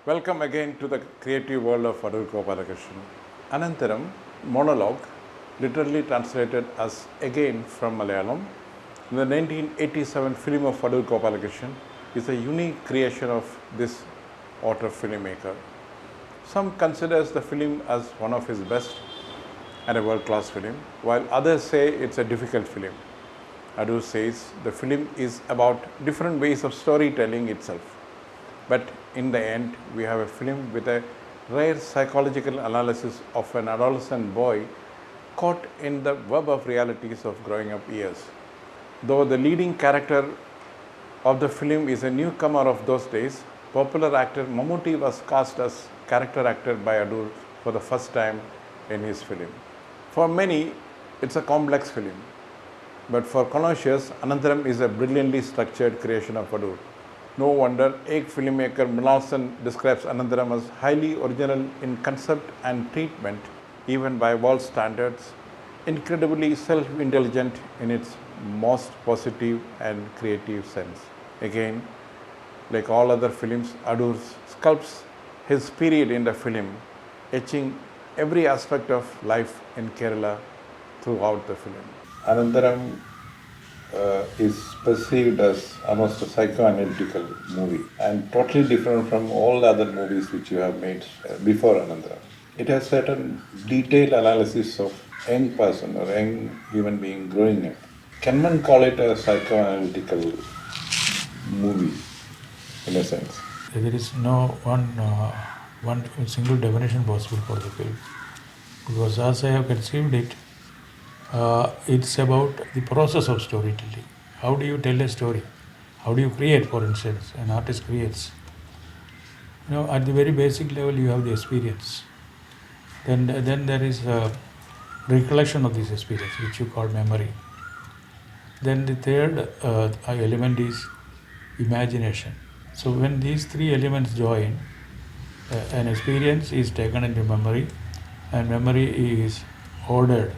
Welcome again to the creative world of Adoor Gopalakrishnan. Anatharam-Monologue, literally translated as again from Malayalam, the 1987 film of Adoor Gopalakrishan is a unique creation of this auteur filmmaker. Some considers the film as one of his best and a world-class film, while others say it's a difficult film. Adoor says the film is about different ways of storytelling itself. But in the end, we have a film with a rare psychological analysis of an adolescent boy caught in the web of realities of growing up years. Though the leading character of the film is a newcomer of those days, popular actor Mamooty was cast as character actor by Adoor for the first time in his film. For many, it's a complex film. But for connoisseurs, Anantharam is a brilliantly structured creation of Adoor. No wonder egg filmmaker Malayalam describes Anantharam as highly original in concept and treatment, even by world standards, incredibly self-indulgent in its most positive and creative sense. Again, like all other films, Adoor sculpts his period in the film, etching every aspect of life in Kerala throughout the film. Anantharam is perceived as almost a psychoanalytical movie and totally different from all other movies which you have made before Anantharam. It has certain detailed analysis of young person or young human being growing up. Can one call it a psychoanalytical movie in a sense? There is no one single definition possible for the film, because as I have conceived it, it's about the process of storytelling. How do you tell a story? How do you create, for instance? An artist creates. At the very basic level, you have the experience. Then there is a recollection of this experience, which you call memory. Then the third element is imagination. So when these three elements join, an experience is taken into memory, and memory is ordered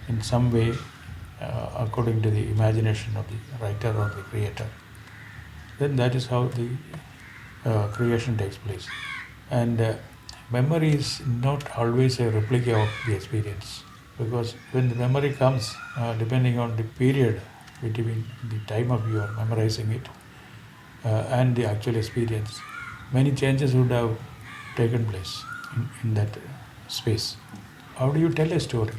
in some way according to the imagination of the writer or the creator. Then that is how the creation takes place. And memory is not always a replica of the experience, because when the memory comes, depending on the period between the time of your memorizing it and the actual experience, many changes would have taken place in that space. How do you tell a story?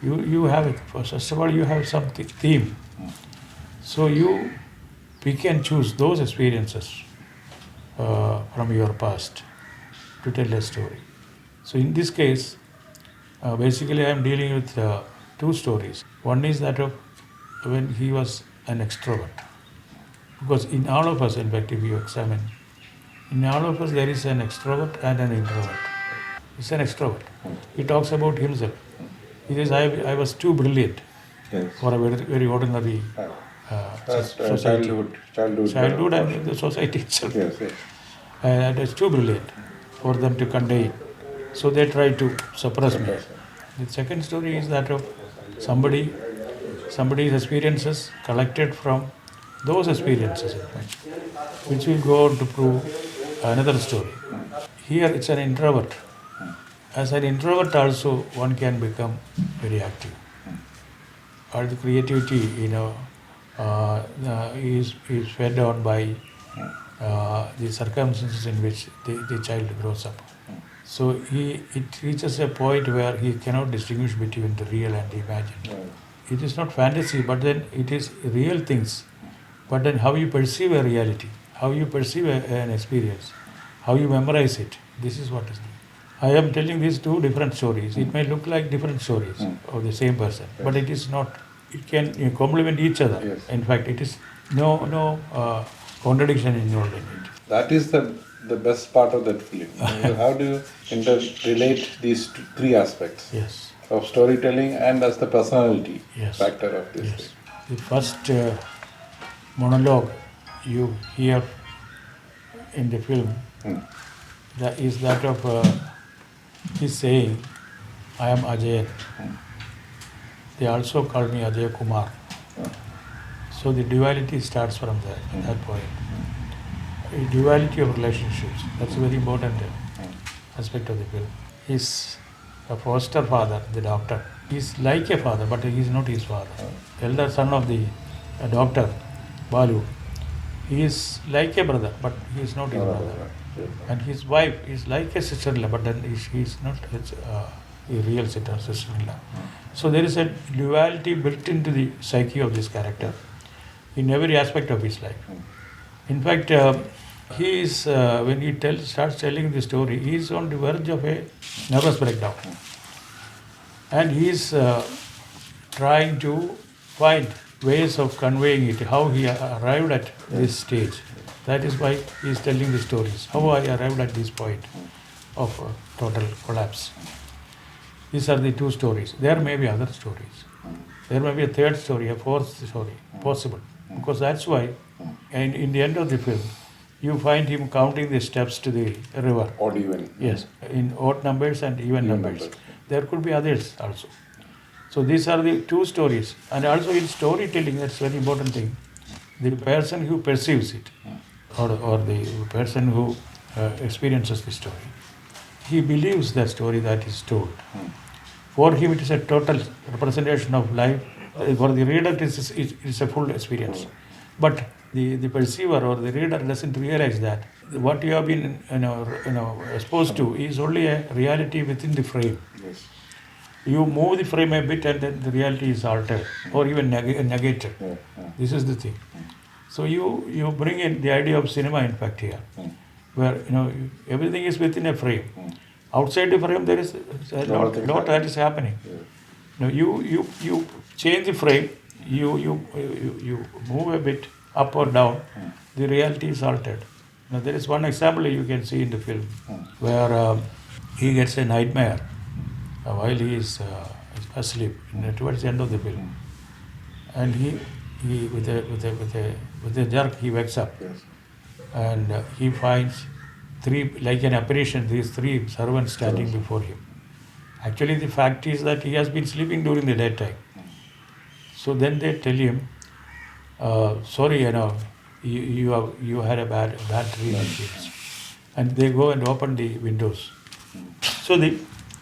You have it. First of all, you have some theme. So you pick and choose those experiences from your past to tell a story. So in this case, basically I am dealing with two stories. One is that of when he was an extrovert. Because in all of us, in fact, if you examine, in all of us there is an extrovert and an introvert. He's an extrovert. He talks about himself. He says, I was too brilliant for a very, very ordinary society. Childhood and the society itself. And it's too brilliant for them to contain. So they try to suppress me. The second story is that of somebody's experiences collected from those experiences, in fact, which will go on to prove another story. Here it's an introvert. As an introvert also, one can become very active. Or the creativity, is fed on by the circumstances in which the child grows up. So it reaches a point where he cannot distinguish between the real and the imagined. It is not fantasy, but then it is real things. But then how you perceive a reality, how you perceive an experience, how you memorize it, this is what is there. I am telling these two different stories. It may look like different stories of the same person, but it is not. It can complement each other. Yes. In fact, it is no contradiction involved in it. That is the best part of that film. How do you relate these three aspects of storytelling and as the personality factor of this film? The first monologue you hear in the film that is that of he's saying, I am Ajay. They also call me Ajay Kumar. So the duality starts from that point. a duality of relationships. That's a very important aspect of the film. He's a foster father, the doctor. He's like a father, but he's not his father. Elder son of the doctor, Balu, he is like a brother, but he is not his brother. And his wife is like a sister-in-law, but then she is not a real sister-in-law. So there is a duality built into the psyche of this character in every aspect of his life. In fact, he is when he starts telling the story, he is on the verge of a nervous breakdown, and he is trying to find ways of conveying it, how he arrived at this stage. That is why he is telling the stories, how I arrived at this point of total collapse. These are the two stories. There may be other stories. There may be a third story, a fourth story, possible. Because that's why, in the end of the film, you find him counting the steps to the river. Odd even. Yes, in odd numbers and even numbers. There could be others also. So these are the two stories. And also in storytelling, that's a very important thing. The person who perceives it, or the person who experiences the story, he believes that story that is told. For him, it is a total representation of life. For the reader, it is a full experience. But the perceiver or the reader doesn't realize that what you have been exposed to is only a reality within the frame. Yes. You move the frame a bit, and then the reality is altered or even negated. This is the thing. So you bring in the idea of cinema, in fact, here, where everything is within a frame. Outside the frame, there is a lot that is happening. You change the frame, you move a bit up or down, the reality is altered. Now there is one example you can see in the film where he gets a nightmare while he is asleep towards the end of the film, and he with a jerk he wakes up, and he finds like an apparition, these three servants standing before him. Actually, the fact is that he has been sleeping during the daytime. So then they tell him, sorry, you had a bad dream, and they go and open the windows. So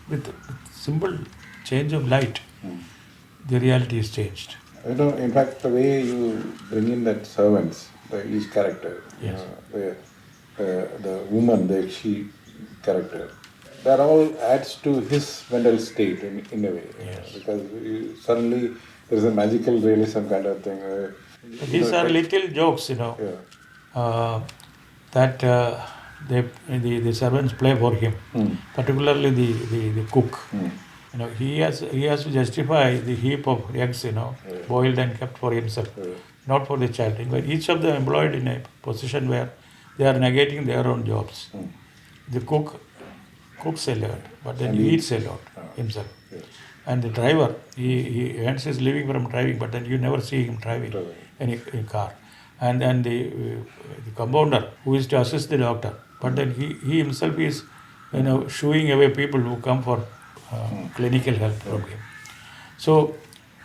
with simple change of light, the reality is changed. In fact, the way you bring in that servants, each character, yes. The woman, the she character, that all adds to his mental state in a way. Yes. Because suddenly there is a magical realism kind of thing. These are little jokes, that the servants play for him, particularly the cook. He has to justify the heap of eggs, boiled and kept for himself, not for the child. But each of them employed in a position where they are negating their own jobs. The cook cooks a lot, but then he eats a lot himself. And the driver, he earns his living from driving, but then you never see him driving any car. And then the compounder, who is to assist the doctor, but then he himself is shooing away people who come for clinical help from him. So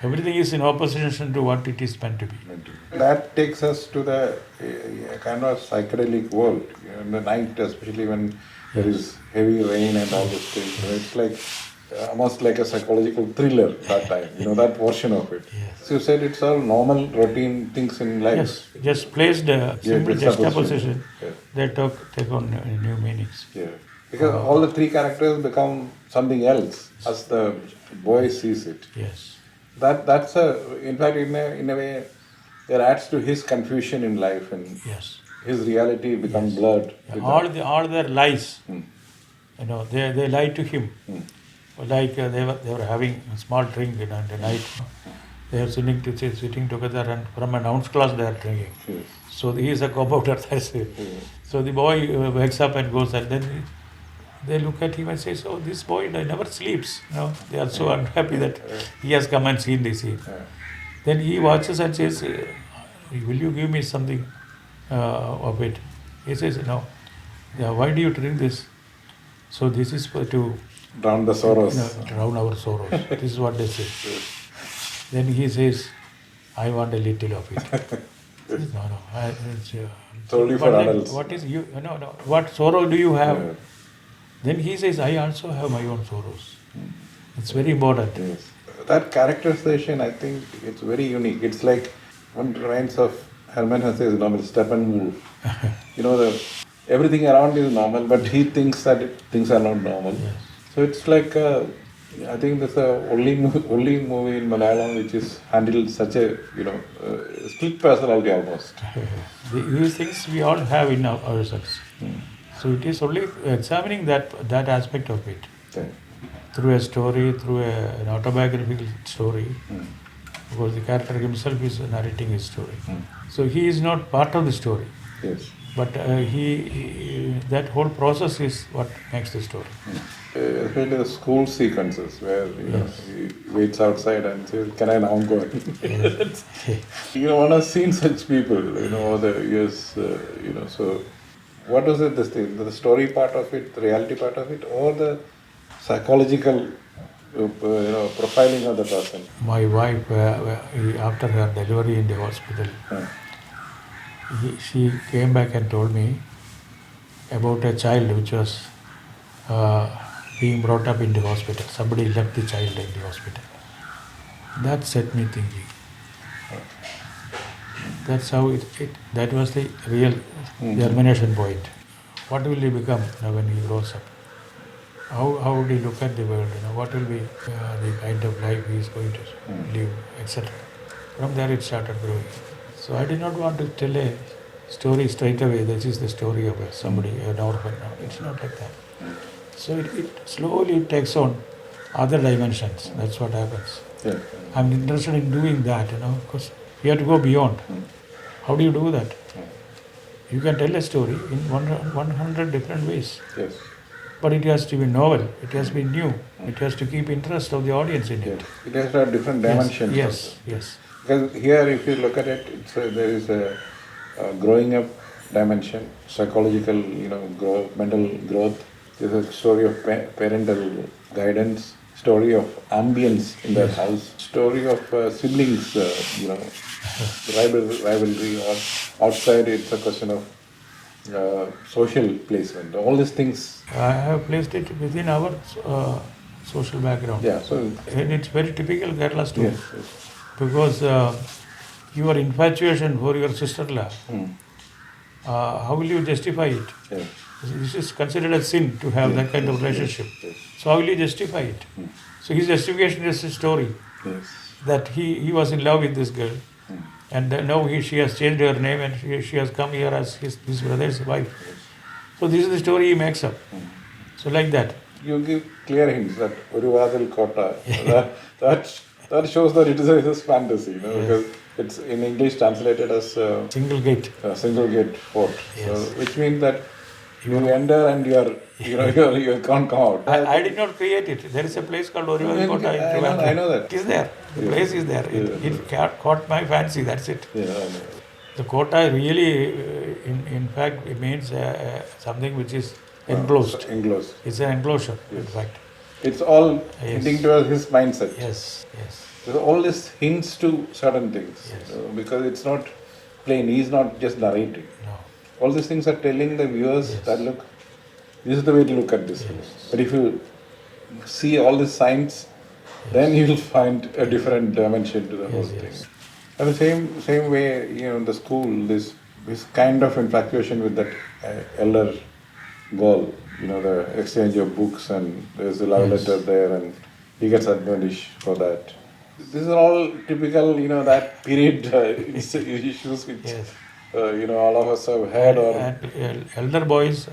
everything is in opposition to what it is meant to be. That takes us to the kind of psychedelic world. In the night, especially when there is heavy rain and all those things. It's like almost like a psychological thriller that time. That portion of it. Yes. So you said it's all normal, routine things in life. Yes, just placed simple juxtaposition. They take on new meanings. Yeah. Because all the three characters become something else as the boy sees it. Yes. That's in fact, in a way, it adds to his confusion in life, and yes. his reality becomes blurred. All their lies, they lie to him. Like they were having a small drink in the night. They are sitting together, and from an ounce glass they are drinking. Yes. So he is a compounder. So the boy wakes up and goes, and then they look at him and say, "Oh, this boy never sleeps." They are so unhappy that he has come and seen this scene. Then he watches and says, "Will you give me something of it?" He says, "No." "Yeah, why do you drink this?" "So this is to drown the sorrows. Drown our sorrows." This is what they say. Then he says, "I want a little of it." Yes. No, no. It's only for but then adults. what is you? No, no. What sorrow do you have? Yeah. Then he says, I also have my own sorrows. It's very important. Yes. That characterization, I think, it's very unique. It's like one reminds of Herman Hesse's novel Steppenwolf. Everything around is normal, but he thinks that things are not normal. Yes. So it's like I think that's the only movie in Malayalam which is handled such a split personality almost. These things we all have in ourselves. So it is only examining that aspect of it Okay. through a story, through an autobiographical story, because the character himself is narrating his story. So he is not part of the story, Yes. but he that whole process is what makes the story. Especially the school sequences where he waits outside and says, "Can I now go?" Yes. One has seen such people, over the years, So, what was it? This thing, the story part of it, the reality part of it, or the psychological, profiling of the person? My wife, after her delivery in the hospital, she came back and told me about a child which was being brought up in the hospital. Somebody left the child in the hospital. That set me thinking. That's how that was the real germination point. What will he become when he grows up? How would he look at the world? What will be the kind of life he is going to live, etc. From there it started growing. So I did not want to tell a story straight away. This is the story of somebody, an orphan. No, it's not like that. So it slowly takes on other dimensions. That's what happens. Yeah. I'm interested in doing that, because you have to go beyond. How do you do that? You can tell a story in 100 different ways. Yes. But it has to be novel, it has to be new, it has to keep interest of the audience in it. Yes. It has to have different dimensions. Yes, yes. Because here, if you look at it, there is a growing up dimension, psychological, mental growth. There's a story of parental guidance, story of ambience in that house, story of siblings, rivalry, or outside it's a question of social placement. All these things. I have placed it within our social background. Yeah. So. And it's very typical Kerala story. Yes. Because your infatuation for your sister-in-law, how will you justify it? Yes. This is considered a sin to have that kind of relationship. Yes. So how will you justify it? So his justification is a story that he was in love with this girl, and now she has changed her name and she has come here as his brother's wife. So this is the story he makes up. So like that. You give clear hints that Uruvadil Kota, that shows that it is his fantasy, because it's in English translated as Single gate. Single gate fort. Yes. So, which means that you enter and you can't come out. I did not create it. There is a place called Uruvadil Kota in Trivandrum. I know that. It is there. The place is there. It caught my fancy. That's it. Yeah, I know. The kota really, in fact, it means something which is enclosed. Enclosed. It's an enclosure, in fact. It's all hinting towards his mindset. Yes, yes. So all this hints to certain things, because it's not plain. He's not just narrating. No. All these things are telling the viewers that look, this is the way to look at this. But if you see all these signs, then you will find a different dimension to the whole thing. And the same way, in the school, this kind of infatuation with that elder girl, the exchange of books, and there's a love letter there, and he gets admonished for that. This is all typical, that period issues which, all of us have had. And elder boys,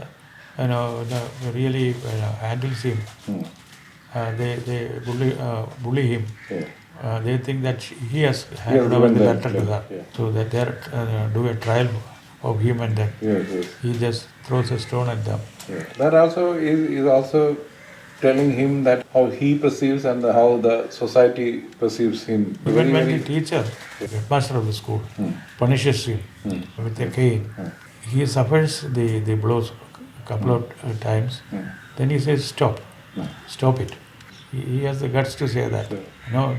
really handles him. They bully him. Yeah. They think that he has handed over the letter to her. Yeah. So that they do a trial of him, and then he just throws a stone at them. Yeah. That also is also telling him that how he perceives and how the society perceives him. Even when the teacher, the headmaster of the school, punishes him with a cane, he suffers the blows a couple of times. Then he says, stop it. He has the guts to say that. No,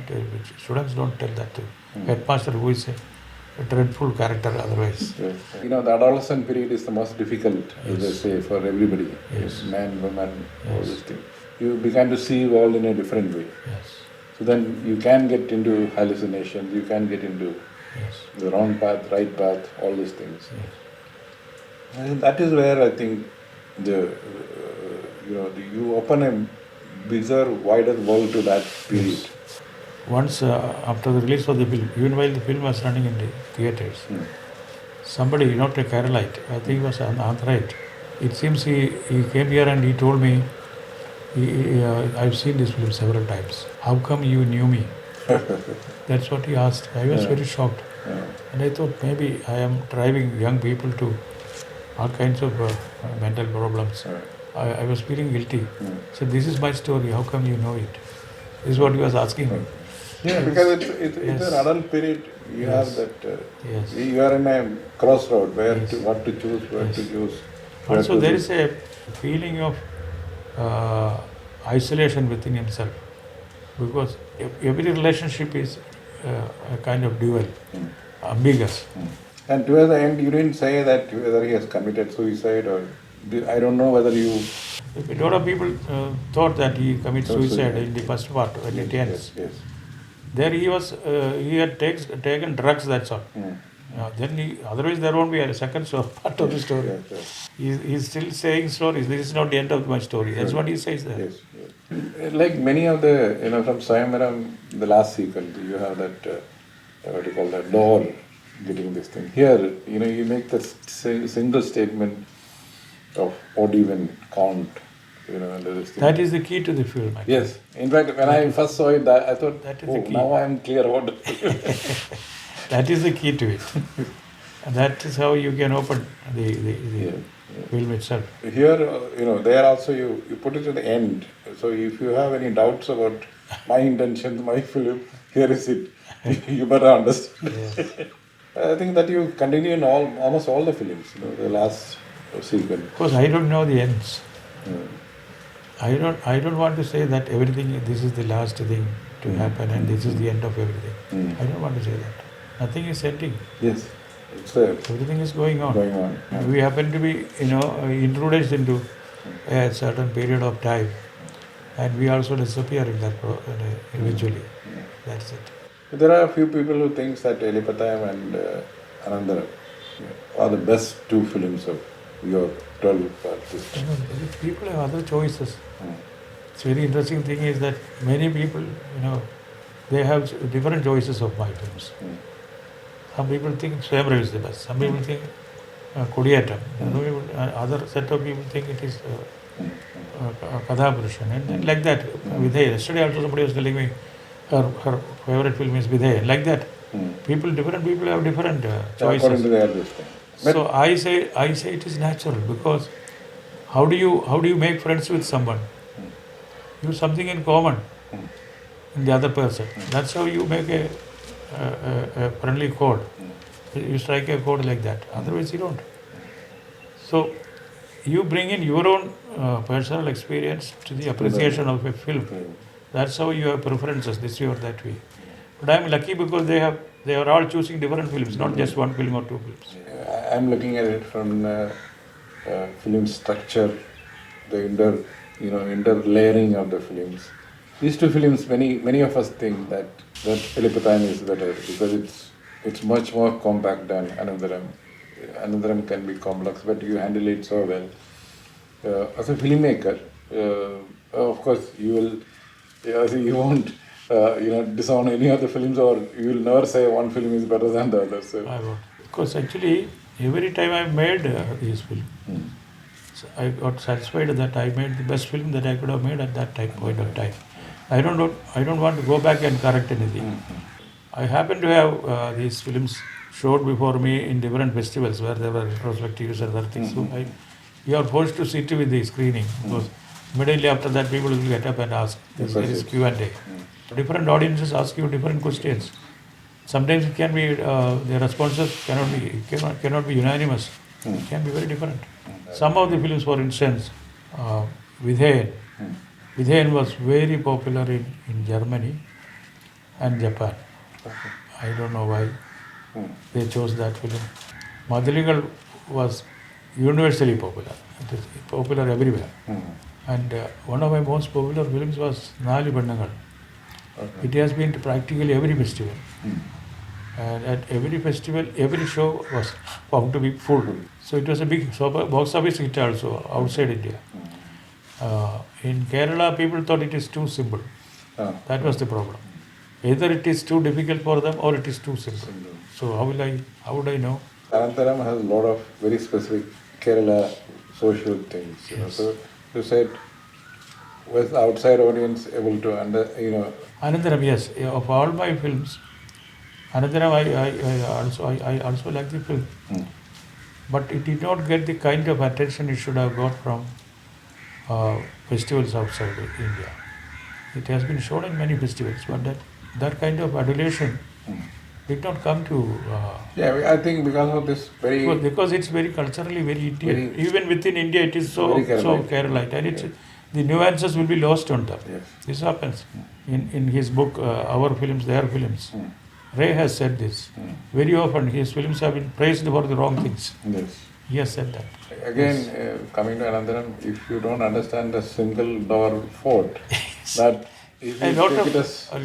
students don't tell that to headmaster, who is a dreadful character otherwise. Yes. The adolescent period is the most difficult, as I say, for everybody. Yes. Man, woman, all Yes. these things. You begin to see world in a different way. Yes. So then you can get into hallucinations, you can get into Yes. the wrong path, right path, all these things. Yes. And that is where I think you open a bigger, wider world to that period. Once after the release of the film, even while the film was running in the theatres, somebody, not a Keralite, I think he was an Antharite. It seems he came here and he told me, I've seen this film several times. How come you knew me? That's what he asked. I was very shocked. And I thought maybe I am driving young people to all kinds of mental problems. I was feeling guilty. So this is my story. How come you know it? This is what he was asking me. Yeah, because it's an adult period. You have that. You are in a crossroad where what to choose, where to choose. Also, there is a feeling of isolation within himself, because every relationship is a kind of dual, ambiguous. And towards the end, you didn't say that whether he has committed suicide or I don't know whether you. A lot of people thought that he committed suicide in the first part when it ends. Yes. There he had taken drugs, that's all. Then otherwise there won't be a second part of the story. He's still saying stories. This is not the end of my story. That's what he says there. Yes. Like many of the, from Swayamvaram, the last sequence, you have that, what do you call that, door getting this thing. Here, you make the single statement of odd even count, this thing. That is the key to the film. Actually. Yes. In fact, when I first saw it, I thought, now I am clear about it. That is the key to it. And that is how you can open the film itself. Here, there also you put it at the end. So if you have any doubts about my intentions, my film, here is it. You better understand. Yes. I think that you continue in almost all the films, the last sequence. Of course, I don't know the ends. I don't want to say that everything, this is the last thing to happen and this is the end of everything. I don't want to say that. Nothing is ending. Yes. Everything is going on. We happen to be, introduced into a certain period of time, and we also disappear in that eventually. That's it. There are a few people who think that Elipatayam and Anantharam are the best two films of your 12-part system. People have other choices. It's very interesting thing is that many people, they have different choices of my films. Some people think Swayamvaram is the best. Some people think Kodiyatam. Other set of people think it is Kadhapurishan. And like that, Vidheya. Yesterday also somebody was telling me her favorite film is Vidheya. Like that. Different people have different choices. According to their destiny. So I say it is natural, because how do you make friends with someone? You have something in common in the other person. That's how you make a friendly chord. You strike a chord like that. Otherwise you don't. So you bring in your own personal experience to the appreciation of a film. That's how you have preferences, this way or that way. But I am lucky because they are all choosing different films, not just one film or two films. I am looking at it from film structure, the interlayering of the films. These two films, many of us think that Elipatayam is better because it's much more compact than Anantharam. Anantharam can be complex, but you handle it so well. As a filmmaker, of course, you won't disown any of the films, or you will never say one film is better than the other. So. I won't. Because actually, every time I made these films, so I got satisfied that I made the best film that I could have made at that point of time. I don't want to go back and correct anything. I happen to have these films showed before me in different festivals where there were retrospectives and other things. So you are forced to sit with the screening, because immediately after that people will get up and ask. There is Q&A. Different audiences ask you different questions. Sometimes it can be the responses cannot be unanimous. It can be very different. Some of the films, for instance, Vidheyan. Vidheyan was very popular in Germany and Japan. I don't know why. they chose that film. Madaligal was universally popular. It is popular everywhere. And one of my most popular films was Nali Bandangal. It has been to practically every festival. And at every festival, every show was found to be full. So it was a big box office hit also outside India. In Kerala, people thought it is too simple. That was the problem. Either it is too difficult for them or it is too simple. So how would I know? Anantharam has a lot of very specific Kerala social things. So you said, was the outside audience able to Anantharam, yes. Of all my films, Anantharam, I also like the film. But it did not get the kind of attention it should have got from festivals outside India. It has been shown in many festivals, but that kind of adulation did not come to... I think because of this because it's very culturally very Indian. Even within India, it is so Keralite. And the nuances will be lost on them. Yes. This happens. In his book, Our Films, Their Films, Ray has said this. Very often his films have been praised for the wrong things. Yes. He has said that. Again, coming to Anantharam, if you don't understand the single door fort, that a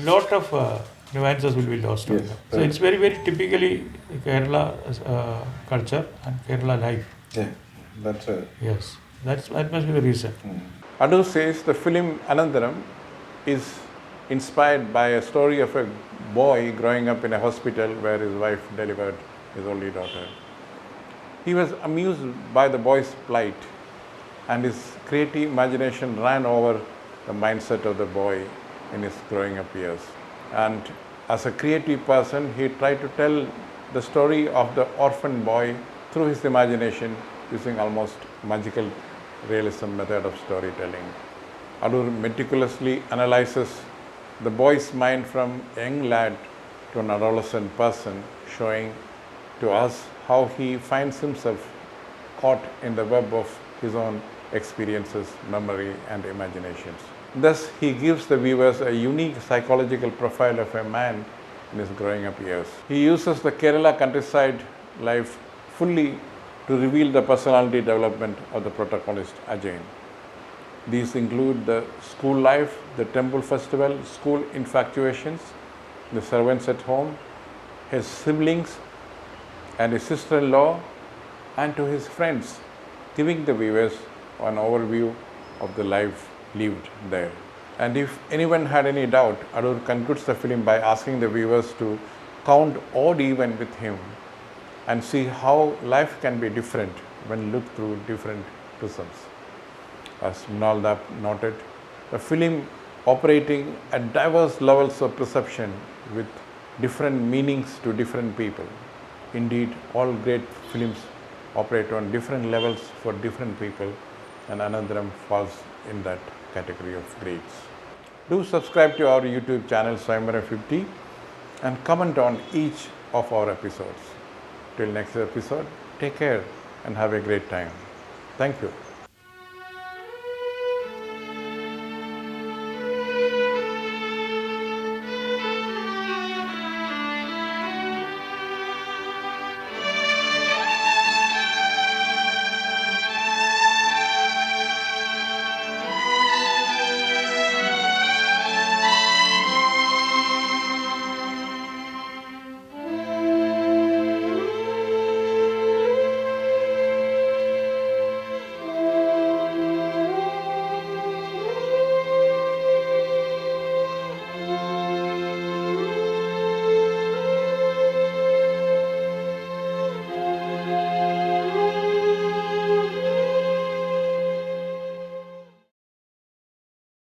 lot of nuances will be lost on them. So it's very, very typically Kerala culture and Kerala life. Yeah, that's it. Yes, that must be the reason. Adoor says the film Anantharam is inspired by a story of a boy growing up in a hospital where his wife delivered his only daughter. He was amused by the boy's plight, and his creative imagination ran over the mindset of the boy in his growing up years. And as a creative person, he tried to tell the story of the orphan boy through his imagination using almost magical realism method of storytelling. Adoor meticulously analyzes the boy's mind from a young lad to an adolescent person, showing to us how he finds himself caught in the web of his own experiences, memory and imaginations. Thus, he gives the viewers a unique psychological profile of a man in his growing up years. He uses the Kerala countryside life fully to reveal the personality development of the protagonist Ajay. These include the school life, the temple festival, school infatuations, the servants at home, his siblings and his sister-in-law, and to his friends, giving the viewers an overview of the life lived there. And if anyone had any doubt, Adoor concludes the film by asking the viewers to count odd even with him and see how life can be different when looked through different prisms. As Mrinal noted, a film operating at diverse levels of perception with different meanings to different people. Indeed, all great films operate on different levels for different people, and Anantharam falls in that category of greats. Do subscribe to our YouTube channel Swayamvaram 50 and comment on each of our episodes. Till next episode, take care and have a great time. Thank you.